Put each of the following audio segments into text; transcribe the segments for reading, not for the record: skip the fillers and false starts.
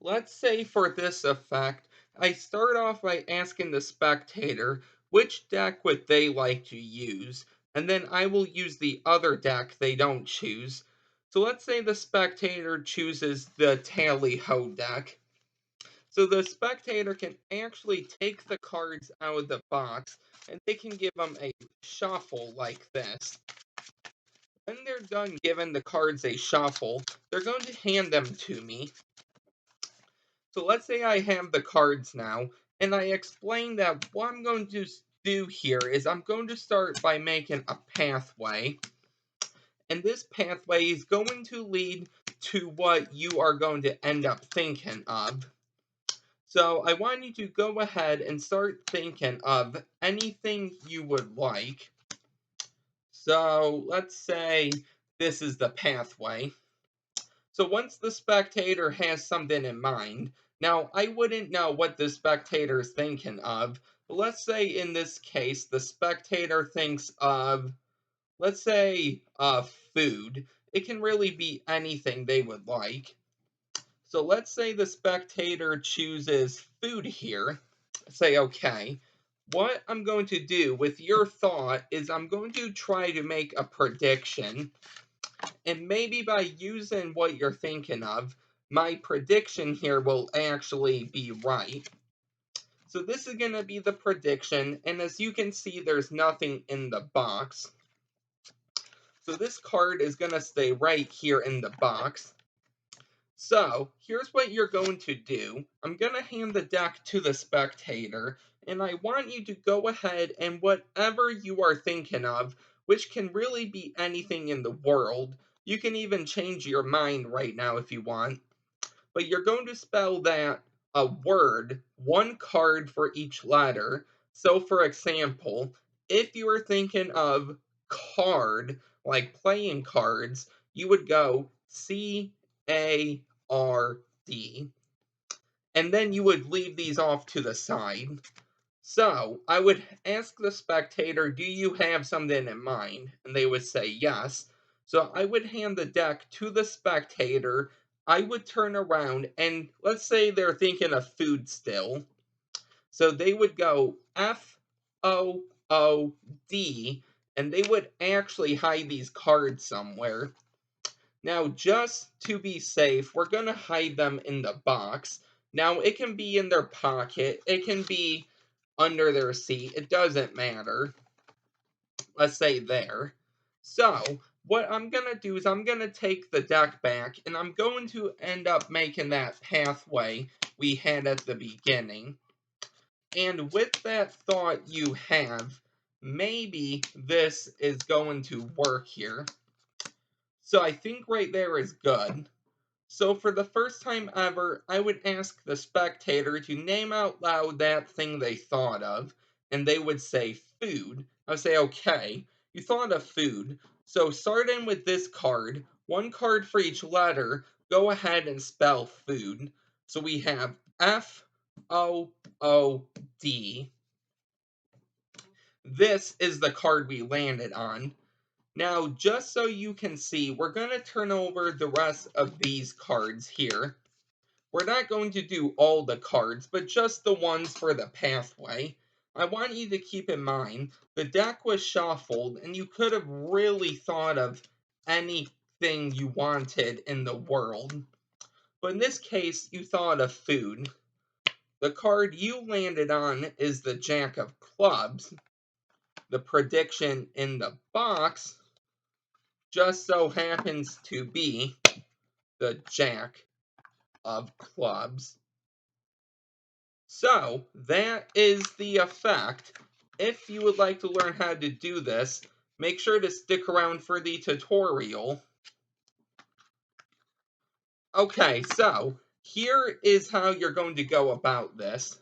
Let's say for this effect, I start off by asking the spectator which deck would they like to use, and then I will use the other deck they don't choose. So let's say the spectator chooses the Tally Ho deck. So the spectator can actually take the cards out of the box and they can give them a shuffle like this. When they're done giving the cards a shuffle, they're going to hand them to me. So let's say I have the cards now, and I explain that what I'm going to do here is I'm going to start by making a pathway, and this pathway is going to lead to what you are going to end up thinking of. So I want you to go ahead and start thinking of anything you would like. So let's say this is the pathway. So once the spectator has something in mind, now I wouldn't know what the spectator is thinking of, but let's say in this case the spectator thinks of, let's say, food. It can really be anything they would like. So let's say the spectator chooses food here. Say, okay, what I'm going to do with your thought is I'm going to try to make a prediction, and maybe by using what you're thinking of, my prediction here will actually be right. So this is going to be the prediction, and as you can see, there's nothing in the box. So this card is going to stay right here in the box. So here's what you're going to do. I'm going to hand the deck to the spectator, and I want you to go ahead and whatever you are thinking of, which can really be anything in the world, you can even change your mind right now if you want, but you're going to spell that a word, one card for each letter. So for example, if you were thinking of card, like playing cards, you would go CARD. And then you would leave these off to the side. So I would ask the spectator, do you have something in mind? And they would say yes. So I would hand the deck to the spectator. I would turn around and let's say they're thinking of food still. So they would go FOOD, and they would actually hide these cards somewhere. Now, just to be safe, we're going to hide them in the box. Now, it can be in their pocket, it can be under their seat, it doesn't matter. Let's say there. So, what I'm going to do is I'm going to take the deck back, and I'm going to end up making that pathway we had at the beginning. And with that thought you have, maybe this is going to work here. So I think right there is good. So for the first time ever, I would ask the spectator to name out loud that thing they thought of, and they would say food. I would say, okay, you thought of food. So starting with this card, one card for each letter, go ahead and spell food. So we have FOOD. This is the card we landed on. Now, just so you can see, we're going to turn over the rest of these cards here. We're not going to do all the cards, but just the ones for the pathway. I want you to keep in mind, the deck was shuffled, and you could have really thought of anything you wanted in the world. But in this case, you thought of food. The card you landed on is the Jack of Clubs. The prediction in the box just so happens to be the Jack of Clubs. So, that is the effect. If you would like to learn how to do this, make sure to stick around for the tutorial. Okay, so here is how you're going to go about this.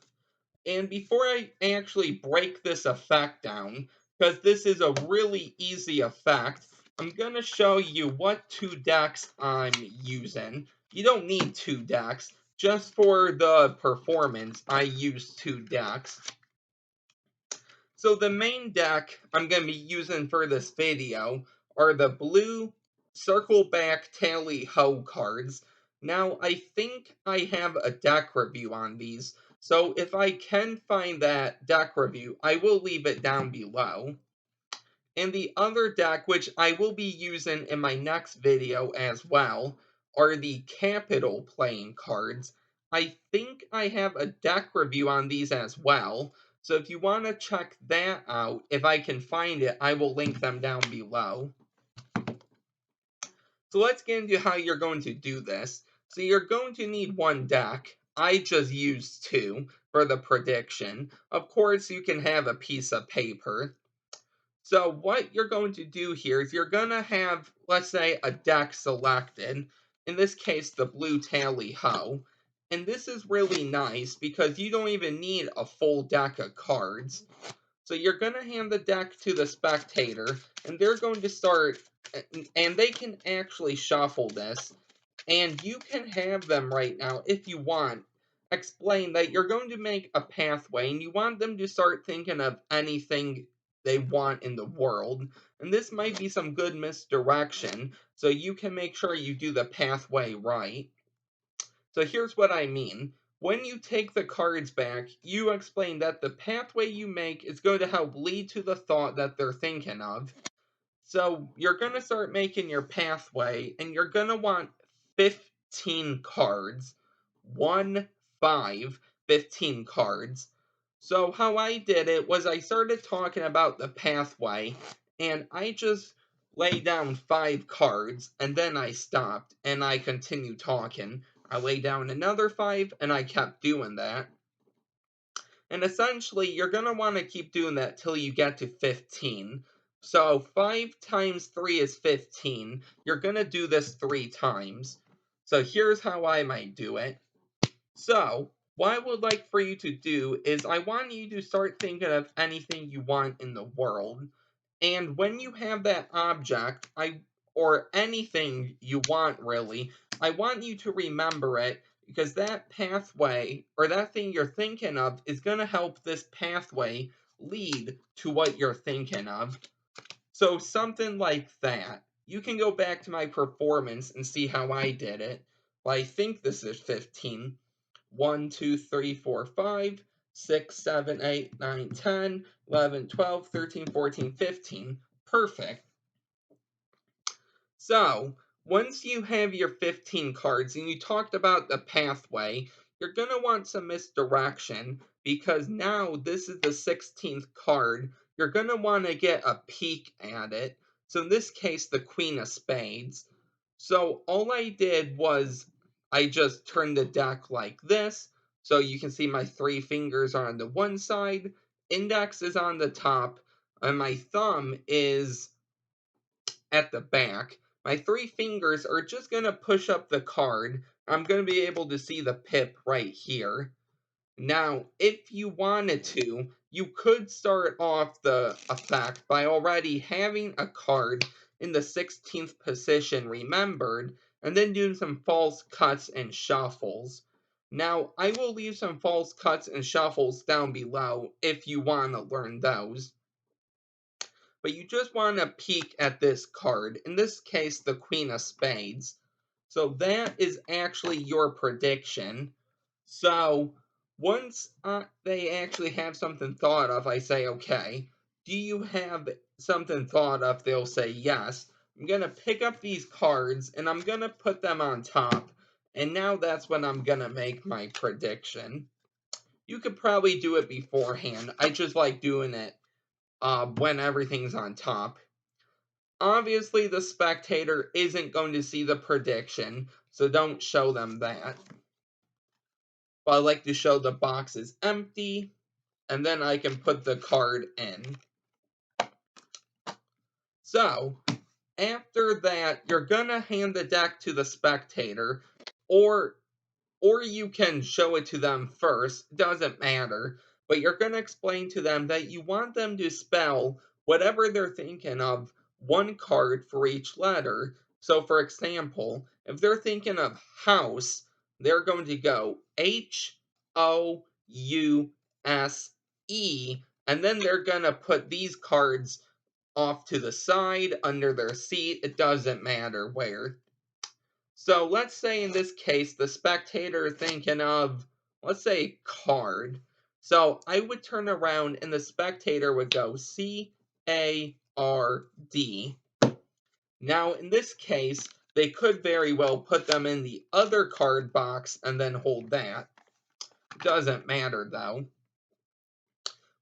And before I actually break this effect down, because this is a really easy effect, I'm going to show you what two decks I'm using. You don't need two decks. Just for the performance, I use two decks. So the main deck I'm going to be using for this video are the blue Circle Back Tally Ho cards. Now, I think I have a deck review on these, so if I can find that deck review, I will leave it down below. And the other deck, which I will be using in my next video as well, are the Capital playing cards. I think I have a deck review on these as well, so if you want to check that out, if I can find it, I will link them down below. So let's get into how you're going to do this. So you're going to need one deck. I just used two for the prediction. Of course, you can have a piece of paper. So what you're going to do here is you're going to have, let's say, a deck selected. In this case, the blue tally-ho. And this is really nice because you don't even need a full deck of cards. So you're going to hand the deck to the spectator, and they're going to start, and they can actually shuffle this. And you can have them right now, if you want, explain that you're going to make a pathway, and you want them to start thinking of anything they want in the world. And this might be some good misdirection, so you can make sure you do the pathway right. So here's what I mean. When you take the cards back, you explain that the pathway you make is going to help lead to the thought that they're thinking of. So you're going to start making your pathway, and you're going to want 15 cards. 1, 5, 15 cards. So how I did it was I started talking about the pathway, and I just laid down 5 cards, and then I stopped, and I continued talking. I laid down another 5, and I kept doing that. And essentially, you're going to want to keep doing that till you get to 15. So 5 times 3 is 15. You're going to do this 3 times. So here's how I might do it. So, what I would like for you to do is I want you to start thinking of anything you want in the world. And when you have that object, or anything you want really, I want you to remember it because that pathway or that thing you're thinking of is going to help this pathway lead to what you're thinking of. So something like that. You can go back to my performance and see how I did it. Well, I think this is 15. 1, 2, 3, 4, 5, 6, 7, 8, 9, 10, 11, 12, 13, 14, 15. Perfect. So, once you have your 15 cards and you talked about the pathway, you're going to want some misdirection because now this is the 16th card. You're going to want to get a peek at it. So, in this case, the Queen of Spades. So, all I did was I just turned the deck like this. So, you can see my 3 fingers are on the one side, index is on the top, and my thumb is at the back. My 3 fingers are just going to push up the card. I'm going to be able to see the pip right here. Now, if you wanted to, you could start off the effect by already having a card in the 16th position remembered, and then doing some false cuts and shuffles. Now, I will leave some false cuts and shuffles down below if you want to learn those. But you just want to peek at this card, in this case, the Queen of Spades. So that is actually your prediction. So once they actually have something thought of, I say, okay, do you have something thought of? They'll say yes. I'm going to pick up these cards and I'm going to put them on top. And now that's when I'm going to make my prediction. You could probably do it beforehand. I just like doing it when everything's on top. Obviously, the spectator isn't going to see the prediction, so don't show them that. But I like to show the box is empty, and then I can put the card in. So, after that, you're going to hand the deck to the spectator, or you can show it to them first, doesn't matter, but you're going to explain to them that you want them to spell whatever they're thinking of, one card for each letter. So, for example, if they're thinking of house, they're going to go HOUSE, and then they're going to put these cards off to the side, under their seat, it doesn't matter where. So let's say in this case, the spectator thinking of, let's say, card. So I would turn around and the spectator would go CARD. Now, in this case, they could very well put them in the other card box and then hold that. Doesn't matter though.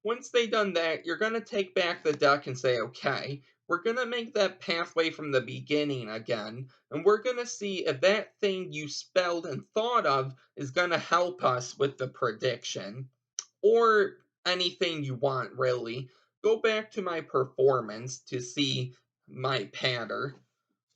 Once they've done that, you're going to take back the deck and say, okay, we're going to make that pathway from the beginning again, and we're going to see if that thing you spelled and thought of is going to help us with the prediction, or anything you want, really. Go back to my performance to see my pattern.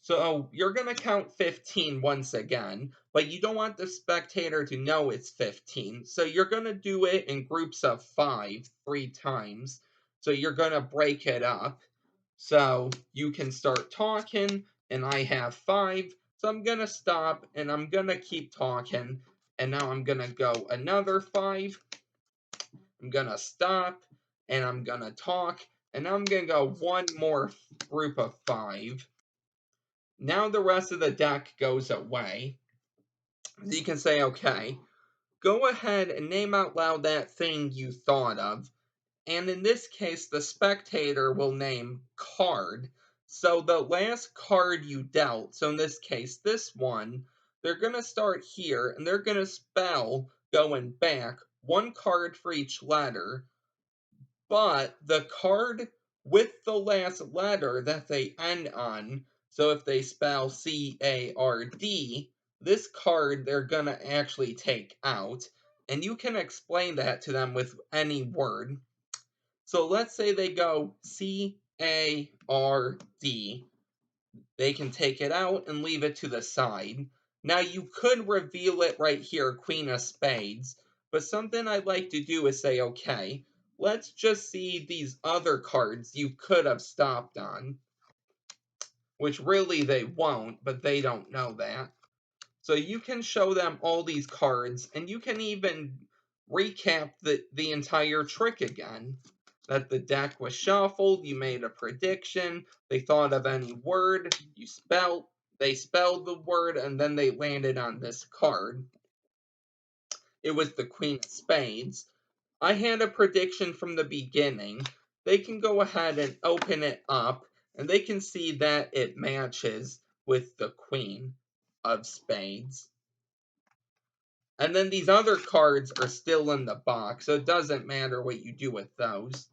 So you're going to count 15 once again, but you don't want the spectator to know it's 15. So you're going to do it in groups of 5, 3 times. So you're going to break it up. So you can start talking, and I have 5. So I'm going to stop, and I'm going to keep talking. And now I'm going to go another 5. I'm going to stop, and I'm going to talk. And now I'm going to go one more group of 5. Now the rest of the deck goes away. You can say, okay, go ahead and name out loud that thing you thought of. And in this case, the spectator will name card. So the last card you dealt, so in this case, this one, they're going to start here and they're going to spell going back one card for each letter, but the card with the last letter that they end on, so if they spell CARD, this card they're going to actually take out, and you can explain that to them with any word. So let's say they go CARD. They can take it out and leave it to the side. Now you could reveal it right here, Queen of Spades, but something I'd like to do is say, okay, let's just see these other cards you could have stopped on, which really they won't, but they don't know that. So you can show them all these cards, and you can even recap the entire trick again. That the deck was shuffled, you made a prediction, they thought of any word, they spelled the word, and then they landed on this card. It was the Queen of Spades. I had a prediction from the beginning. They can go ahead and open it up, and they can see that it matches with the Queen of Spades. And then these other cards are still in the box, so it doesn't matter what you do with those.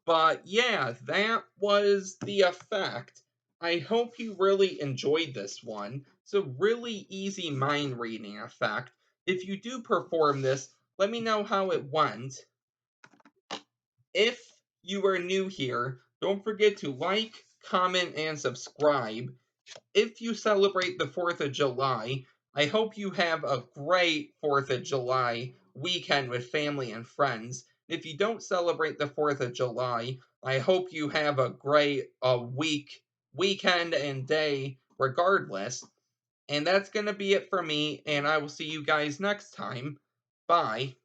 But yeah, that was the effect. I hope you really enjoyed this one. It's a really easy mind reading effect. If you do perform this, let me know how it went. If you are new here, don't forget to like, comment, and subscribe. If you celebrate the 4th of July, I hope you have a great 4th of July weekend with family and friends. If you don't celebrate the 4th of July, I hope you have a great weekend and day regardless. And that's going to be it for me, and I will see you guys next time. Bye.